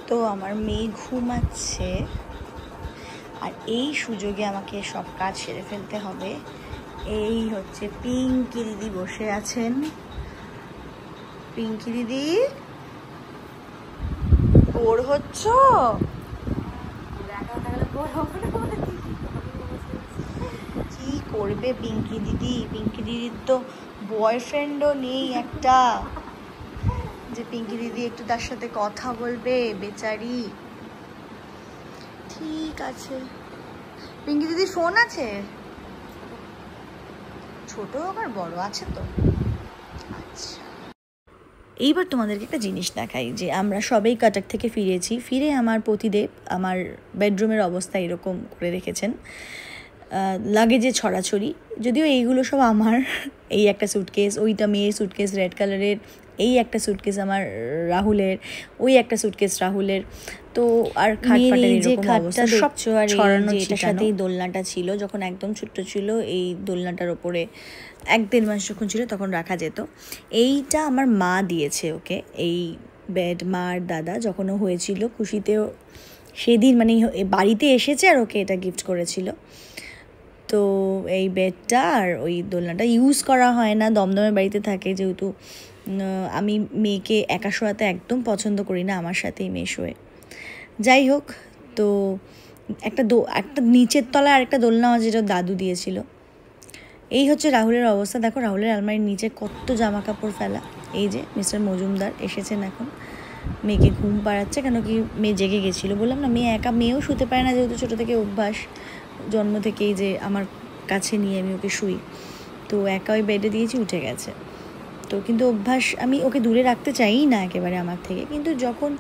তো আমার মেয়ে ঘুমাচ্ছে, আর এই সুযোগে আমাকে সব কাজ সেরে ফেলতে হবে। এই হচ্ছে পিঙ্কি দিদি বসে আছেন। পিঙ্কি দিদি, বোর হচ্ছ? কি করবে পিঙ্কি দিদি? পিঙ্কি দিদির তো বয়ফ্রেন্ডও নেই একটা, যে পিঙ্কি দিদি একটু তার সাথে কথা বলবে বেচারি। ঠিক আছে, পিঙ্কি দিদির ফোন আছে? ছোট হোক আর বড় আছে তো। আচ্ছা, এইবার তোমাদেরকে একটা জিনিস দেখাই যে আমরা সবাই কাটার থেকে ফিরেছি। ফিরে আমার পতিদেব আমার বেডরুমের অবস্থা এরকম করে রেখেছেন, লাগেজে ছড়াছড়ি। যদিও এইগুলো সব আমার, এই একটা সুটকেস, ওইটা মেয়ের সুটকেস রেড কালারের, এই একটা সুটকেস আমার রাহুলের, ওই একটা সুটকেস রাহুলের। তো আর খাটপাটের এরকম অবস্থা সব ছড়ানো। এটার সাথেই দোলনাটা ছিল, যখন একদম ছোট্ট ছিল এই দোলনাটার ওপরে 1-1.5 মাস যখন ছিল তখন রাখা যেত। এইটা আমার মা দিয়েছে ওকে, এই বেড মার দাদা যখন ও হয়েছিল খুশিতেও সেদিন মানে বাড়িতে এসেছে আর ওকে এটা গিফট করেছিল। তো এই বেডটা আর ওই দোলনাটা ইউজ করা হয় না, দমদমের বাড়িতে থাকে যেহেতু। আমি মেয়েকে একা শোয়াতে একদম পছন্দ করি না, আমার সাথেই মেয়ে শোয়ে। যাই হোক, তো একটা নিচের তলায় আরেকটা দোলনা যেটা দাদু দিয়েছিল। এই হচ্ছে রাহুলের অবস্থা। দেখো রাহুলের আলমারির নিচে কত জামা কাপড় ফেলা। এই যে মিস্টার মজুমদার এসেছেন এখন, মেয়েকে ঘুম পাড়াচ্ছে, কেন কি মেয়ে জেগে গেছিলো। বললাম না মেয়ে একা, মেয়েও শুতে পারে না যেহেতু ছোটো থেকে অভ্যাস, জন্ম থেকেই যে আমার কাছে নিয়ে আমি ওকে শুই। তো একা ওই বেডে দিয়েছি, উঠে গেছে। তো কিন্তু অভ্যাস, আমি ওকে দূরে রাখতে চাই না একেবারে আমার থেকে, কিন্তু যখন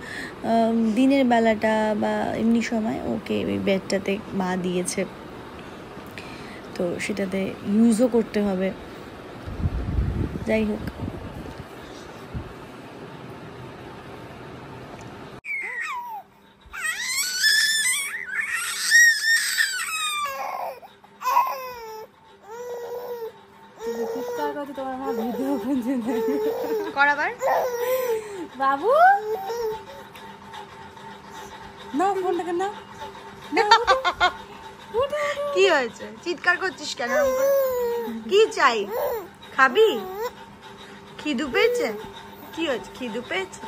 দিনের বেলাটা বা এমনি সময় ওকে ওই বেডটাতে মা দিয়েছে, তো সেটাতে ইউজও করতে হবে। যাই হোক, করাবার বাবু না ফোনটাকে না, কি হয়েছে? চিৎকার করছিস কেন? কি চাই? খাবি? খিদু পেয়েছে? কি হয়েছে? খিদু পেয়েছে?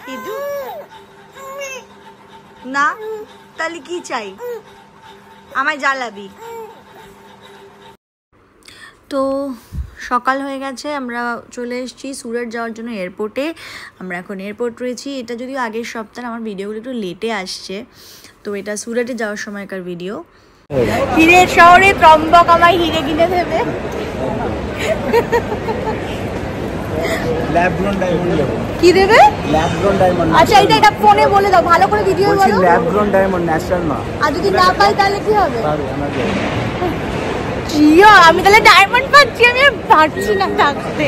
খিদু না, তাহলে কি চাই? আমায় জ্বালাবি? তো সকাল হয়ে গেছে, আমরা চলে এসেছি সুরাট যাওয়ার জন্য এয়ারপোর্টে। আমরা এখন এয়ারপোর্ট রয়েছি। এটা যদিও আগের সপ্তাহে, আমার ভিডিওগুলো একটু লেটে আসছে, তো এটা সুরাটে যাওয়ার সময়কার ভিডিও। হিরের শহরে ত্রম্বক আমায় হিরে কিনে দেবে। কি দেবে? আচ্ছা এটা ফোনে বলে দাও, ভালো করে ভিডিও বলো। ল্যাব-গ্রোন ডায়মন্ড ন্যাচারাল না। আর যদি না পাই তাহলে কি হবে? জিও, আমি তাহলে ডায়মন্ড পাচ্ছি, আমি আর পারছি না থাকতে।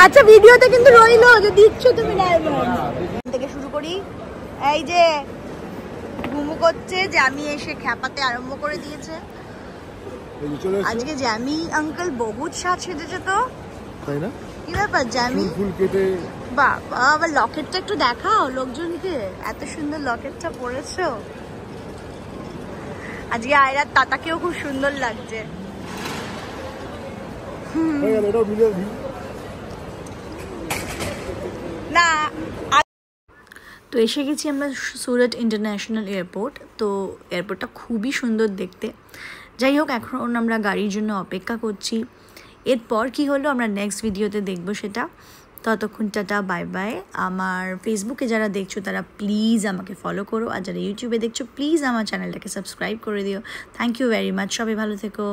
আচ্ছা ভিডিওতে কিন্তু রইলো যে দিচ্ছ তুমি ডায়মন্ড। থেকে শুরু করি। এই যে ঘুমু করছে, জ্যামি এসে খ্যাপাতে আরম্ভ করে দিয়েছে। আজকে জ্যামি আঙ্কেল বহুত সাজ সেজেছে তো, তাই না? কি ব্যাপার জ্যামি? ফুল কেটে বাবা, আবার লকেটটা একটু দেখাও লোকজনকে, এত সুন্দর লকেটটা পরেছো। আজকে আয়রার তাতাকেও খুব সুন্দর লাগছে। না, তো এসে গেছি আমরা সুরাট ইন্টারন্যাশনাল এয়ারপোর্ট। তো এয়ারপোর্টটা খুবই সুন্দর দেখতে। যাই হোক, এখন আমরা গাড়ির জন্য অপেক্ষা করছি। এরপর কি হলো আমরা নেক্সট ভিডিওতে দেখবো সেটা। ততক্ষণ টাটা, বাই বাই। আমার ফেসবুকে যারা দেখছো তারা প্লিজ আমাকে ফলো করো, আর যারা ইউটিউবে দেখছো প্লিজ আমার চ্যানেলটাকে সাবস্ক্রাইব করে দিও। থ্যাংক ইউ ভেরি মাচ, সবাই ভালো থেকো।